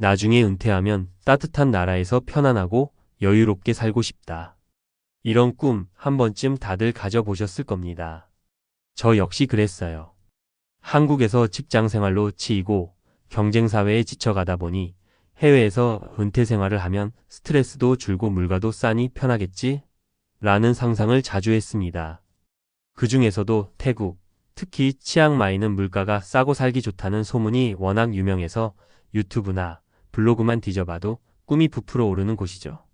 나중에 은퇴하면 따뜻한 나라에서 편안하고 여유롭게 살고 싶다. 이런 꿈 한 번쯤 다들 가져보셨을 겁니다. 저 역시 그랬어요. 한국에서 직장 생활로 치이고 경쟁사회에 지쳐가다 보니 해외에서 은퇴 생활을 하면 스트레스도 줄고 물가도 싸니 편하겠지? 라는 상상을 자주 했습니다. 그 중에서도 태국, 특히 치앙마이는 물가가 싸고 살기 좋다는 소문이 워낙 유명해서 유튜브나 블로그만 뒤져봐도 꿈이 부풀어 오르는 곳이죠.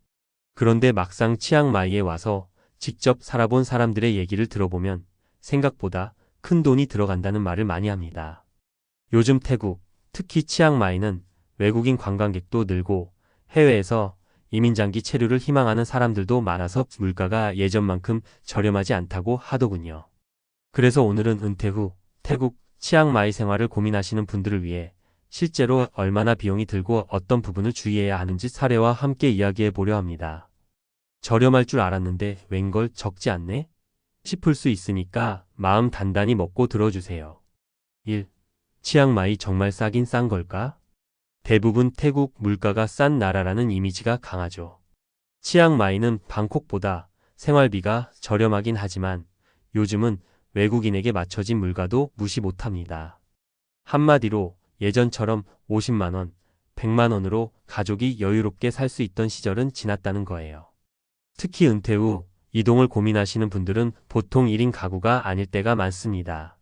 그런데 막상 치앙마이에 와서 직접 살아본 사람들의 얘기를 들어보면 생각보다 큰 돈이 들어간다는 말을 많이 합니다. 요즘 태국, 특히 치앙마이는 외국인 관광객도 늘고 해외에서 이민장기 체류를 희망하는 사람들도 많아서 물가가 예전만큼 저렴하지 않다고 하더군요. 그래서 오늘은 은퇴 후 태국, 치앙마이 생활을 고민하시는 분들을 위해 실제로 얼마나 비용이 들고 어떤 부분을 주의해야 하는지 사례와 함께 이야기해 보려 합니다. 저렴할 줄 알았는데 웬걸 적지 않네? 싶을 수 있으니까 마음 단단히 먹고 들어주세요. 1. 치앙마이 정말 싸긴 싼 걸까? 대부분 태국 물가가 싼 나라라는 이미지가 강하죠. 치앙마이는 방콕보다 생활비가 저렴하긴 하지만 요즘은 외국인에게 맞춰진 물가도 무시 못합니다. 한마디로 예전처럼 50만원, 100만원으로 가족이 여유롭게 살 수 있던 시절은 지났다는 거예요. 특히 은퇴 후 이동을 고민하시는 분들은 보통 1인 가구가 아닐 때가 많습니다.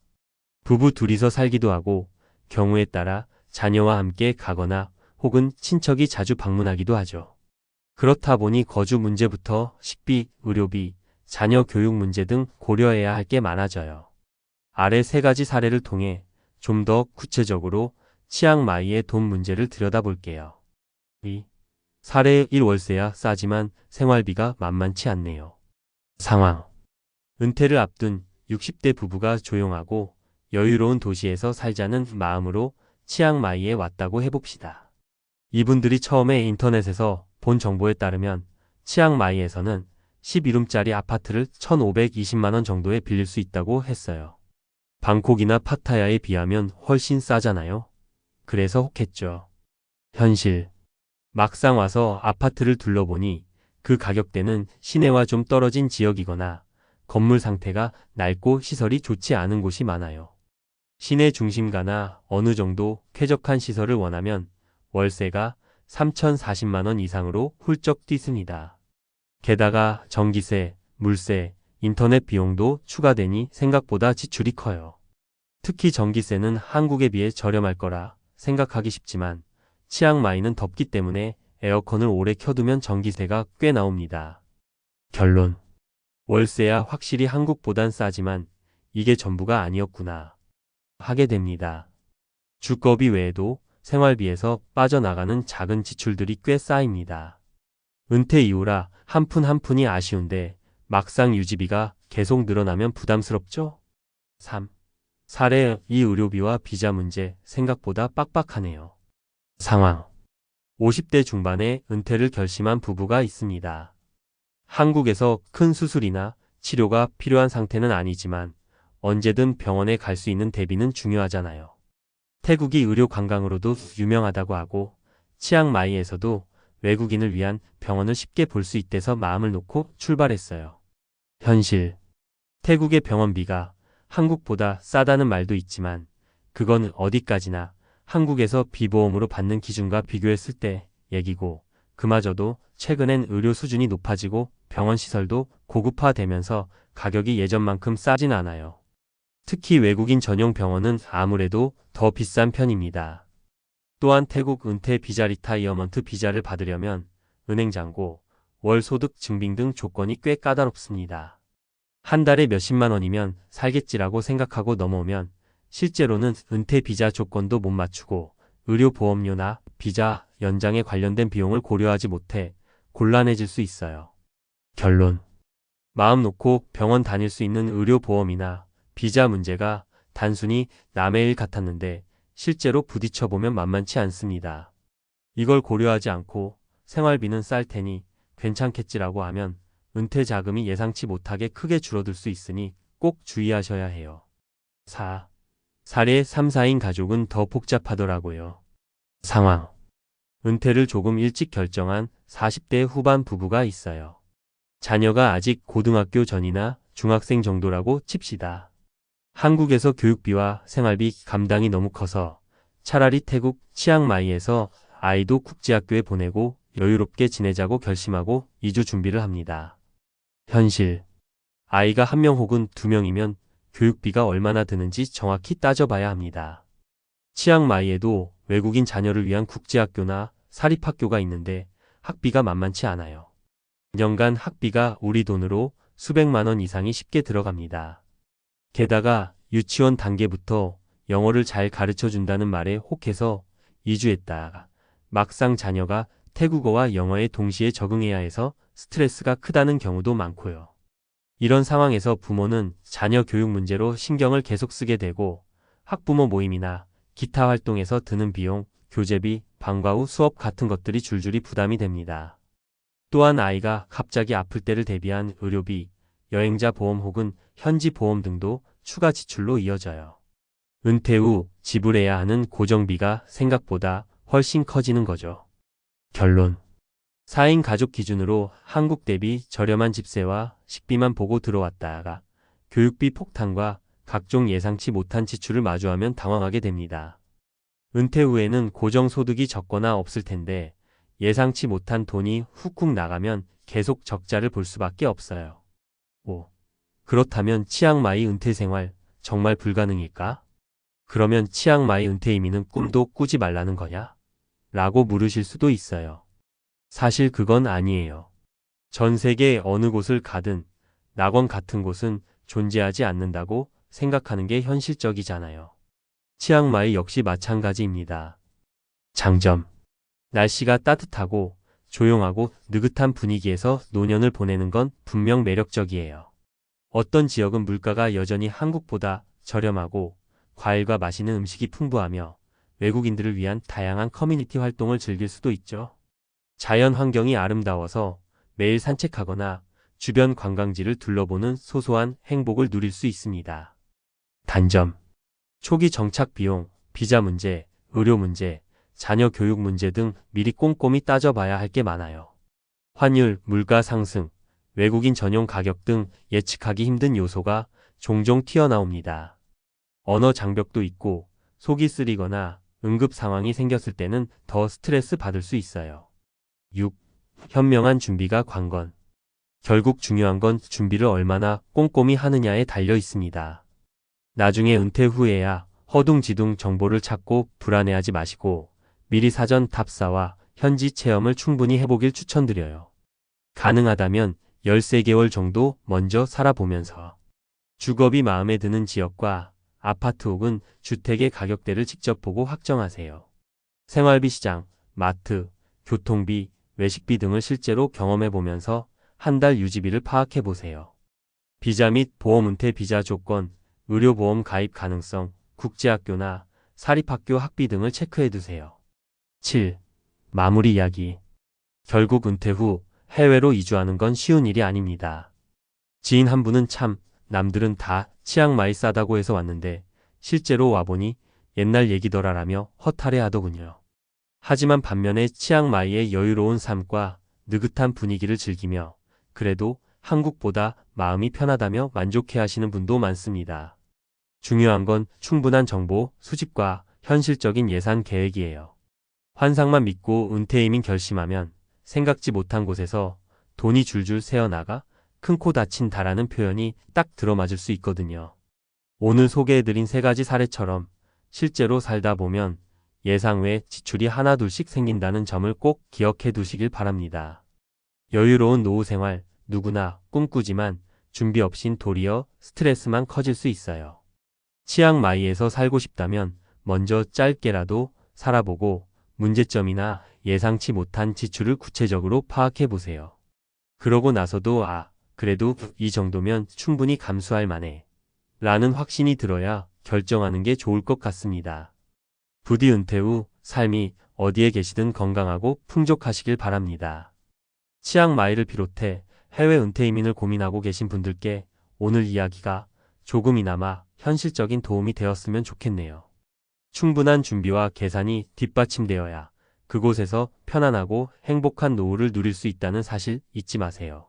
부부 둘이서 살기도 하고 경우에 따라 자녀와 함께 가거나 혹은 친척이 자주 방문하기도 하죠. 그렇다 보니 거주 문제부터 식비, 의료비, 자녀 교육 문제 등 고려해야 할 게 많아져요. 아래 세 가지 사례를 통해 좀 더 구체적으로 치앙마이의 돈 문제를 들여다볼게요. 2. 사례 1. 월세야 싸지만 생활비가 만만치 않네요. 상황. 은퇴를 앞둔 60대 부부가 조용하고 여유로운 도시에서 살자는 마음으로 치앙마이에 왔다고 해봅시다. 이분들이 처음에 인터넷에서 본 정보에 따르면 치앙마이에서는 11룸짜리 아파트를 1,520만원 정도에 빌릴 수 있다고 했어요. 방콕이나 파타야에 비하면 훨씬 싸잖아요. 그래서 혹했죠. 현실. 막상 와서 아파트를 둘러보니 그 가격대는 시내와 좀 떨어진 지역이거나 건물 상태가 낡고 시설이 좋지 않은 곳이 많아요. 시내 중심가나 어느 정도 쾌적한 시설을 원하면 월세가 3,040만원 이상으로 훌쩍 뛰습니다. 게다가 전기세, 물세, 인터넷 비용도 추가되니 생각보다 지출이 커요. 특히 전기세는 한국에 비해 저렴할 거라 생각하기 쉽지만 치앙마이는 덥기 때문에 에어컨을 오래 켜두면 전기세가 꽤 나옵니다. 결론. 월세야 확실히 한국보단 싸지만 이게 전부가 아니었구나 하게 됩니다. 주거비 외에도 생활비에서 빠져나가는 작은 지출들이 꽤 쌓입니다. 은퇴 이후라 한 푼 한 푼이 아쉬운데 막상 유지비가 계속 늘어나면 부담스럽죠? 3. 사례 2. 의료비와 비자 문제 생각보다 빡빡하네요. 상황. 50대 중반에 은퇴를 결심한 부부가 있습니다. 한국에서 큰 수술이나 치료가 필요한 상태는 아니지만 언제든 병원에 갈 수 있는 대비는 중요하잖아요. 태국이 의료 관광으로도 유명하다고 하고 치앙마이에서도 외국인을 위한 병원을 쉽게 볼 수 있대서 마음을 놓고 출발했어요. 현실. 태국의 병원비가 한국보다 싸다는 말도 있지만 그건 어디까지나 한국에서 비보험으로 받는 기준과 비교했을 때 얘기고 그마저도 최근엔 의료 수준이 높아지고 병원 시설도 고급화되면서 가격이 예전만큼 싸진 않아요. 특히 외국인 전용 병원은 아무래도 더 비싼 편입니다. 또한 태국 은퇴 비자 리타이어먼트 비자를 받으려면 은행 잔고, 월 소득 증빙 등 조건이 꽤 까다롭습니다. 한 달에 몇십만 원이면 살겠지라고 생각하고 넘어오면 실제로는 은퇴 비자 조건도 못 맞추고 의료보험료나 비자 연장에 관련된 비용을 고려하지 못해 곤란해질 수 있어요. 결론. 마음 놓고 병원 다닐 수 있는 의료보험이나 비자 문제가 단순히 남의 일 같았는데 실제로 부딪혀보면 만만치 않습니다. 이걸 고려하지 않고 생활비는 쌀 테니 괜찮겠지라고 하면 은퇴 자금이 예상치 못하게 크게 줄어들 수 있으니 꼭 주의하셔야 해요. 4. 사례 3, 4인 가족은 더 복잡하더라고요. 상황. 은퇴를 조금 일찍 결정한 40대 후반 부부가 있어요. 자녀가 아직 고등학교 전이나 중학생 정도라고 칩시다. 한국에서 교육비와 생활비 감당이 너무 커서 차라리 태국 치앙마이에서 아이도 국제학교에 보내고 여유롭게 지내자고 결심하고 이주 준비를 합니다. 현실. 아이가 한 명 혹은 두 명이면 교육비가 얼마나 드는지 정확히 따져봐야 합니다. 치앙마이에도 외국인 자녀를 위한 국제학교나 사립학교가 있는데 학비가 만만치 않아요. 년간 학비가 우리 돈으로 수백만 원 이상이 쉽게 들어갑니다. 게다가 유치원 단계부터 영어를 잘 가르쳐 준다는 말에 혹해서 이주했다가 막상 자녀가 태국어와 영어에 동시에 적응해야 해서 스트레스가 크다는 경우도 많고요. 이런 상황에서 부모는 자녀 교육 문제로 신경을 계속 쓰게 되고 학부모 모임이나 기타 활동에서 드는 비용, 교재비, 방과 후 수업 같은 것들이 줄줄이 부담이 됩니다. 또한 아이가 갑자기 아플 때를 대비한 의료비, 여행자 보험 혹은 현지 보험 등도 추가 지출로 이어져요. 은퇴 후 지불해야 하는 고정비가 생각보다 훨씬 커지는 거죠. 결론. 4인 가족 기준으로 한국 대비 저렴한 집세와 식비만 보고 들어왔다가 교육비 폭탄과 각종 예상치 못한 지출을 마주하면 당황하게 됩니다. 은퇴 후에는 고정소득이 적거나 없을 텐데 예상치 못한 돈이 훅훅 나가면 계속 적자를 볼 수밖에 없어요. 5. 그렇다면 치앙마이 은퇴 생활 정말 불가능일까? 그러면 치앙마이 은퇴 이민은 꿈도 꾸지 말라는 거냐? 라고 물으실 수도 있어요. 사실 그건 아니에요. 전 세계 어느 곳을 가든 낙원 같은 곳은 존재하지 않는다고 생각하는 게 현실적이잖아요. 치앙마이 역시 마찬가지입니다. 장점. 날씨가 따뜻하고 조용하고 느긋한 분위기에서 노년을 보내는 건 분명 매력적이에요. 어떤 지역은 물가가 여전히 한국보다 저렴하고 과일과 맛있는 음식이 풍부하며 외국인들을 위한 다양한 커뮤니티 활동을 즐길 수도 있죠. 자연 환경이 아름다워서 매일 산책하거나 주변 관광지를 둘러보는 소소한 행복을 누릴 수 있습니다. 단점. 초기 정착 비용, 비자 문제, 의료 문제, 자녀 교육 문제 등 미리 꼼꼼히 따져봐야 할 게 많아요. 환율, 물가 상승, 외국인 전용 가격 등 예측하기 힘든 요소가 종종 튀어나옵니다. 언어 장벽도 있고 속이 쓰리거나 응급 상황이 생겼을 때는 더 스트레스 받을 수 있어요. 6. 현명한 준비가 관건. 결국 중요한 건 준비를 얼마나 꼼꼼히 하느냐에 달려 있습니다. 나중에 은퇴 후에야 허둥지둥 정보를 찾고 불안해하지 마시고 미리 사전 답사와 현지 체험을 충분히 해보길 추천드려요. 가능하다면 13개월 정도 먼저 살아보면서 주거비 마음에 드는 지역과 아파트 혹은 주택의 가격대를 직접 보고 확정하세요. 생활비 시장, 마트, 교통비, 외식비 등을 실제로 경험해보면서 한 달 유지비를 파악해보세요. 비자 및 보험 은퇴 비자 조건, 의료보험 가입 가능성, 국제학교나 사립학교 학비 등을 체크해두세요. 7. 마무리 이야기. 결국 은퇴 후 해외로 이주하는 건 쉬운 일이 아닙니다. 지인 한 분은 참 남들은 다 치앙마이 싸다고 해서 왔는데 실제로 와보니 옛날 얘기더라라며 허탈해 하더군요. 하지만 반면에 치앙마이의 여유로운 삶과 느긋한 분위기를 즐기며 그래도 한국보다 마음이 편하다며 만족해 하시는 분도 많습니다. 중요한 건 충분한 정보 수집과 현실적인 예산 계획이에요. 환상만 믿고 은퇴 이민 결심하면 생각지 못한 곳에서 돈이 줄줄 새어나가 큰 코 다친 다라는 표현이 딱 들어맞을 수 있거든요. 오늘 소개해드린 3가지 사례처럼 실제로 살다 보면 예상 외 지출이 하나둘씩 생긴다는 점을 꼭 기억해 두시길 바랍니다. 여유로운 노후 생활 누구나 꿈꾸지만 준비 없인 도리어 스트레스만 커질 수 있어요. 치앙마이에서 살고 싶다면 먼저 짧게라도 살아보고 문제점이나 예상치 못한 지출을 구체적으로 파악해 보세요. 그러고 나서도 그래도 이 정도면 충분히 감수할 만해 라는 확신이 들어야 결정하는 게 좋을 것 같습니다. 부디 은퇴 후 삶이 어디에 계시든 건강하고 풍족하시길 바랍니다. 치앙마이를 비롯해 해외 은퇴 이민을 고민하고 계신 분들께 오늘 이야기가 조금이나마 현실적인 도움이 되었으면 좋겠네요. 충분한 준비와 계산이 뒷받침되어야 그곳에서 편안하고 행복한 노후를 누릴 수 있다는 사실 잊지 마세요.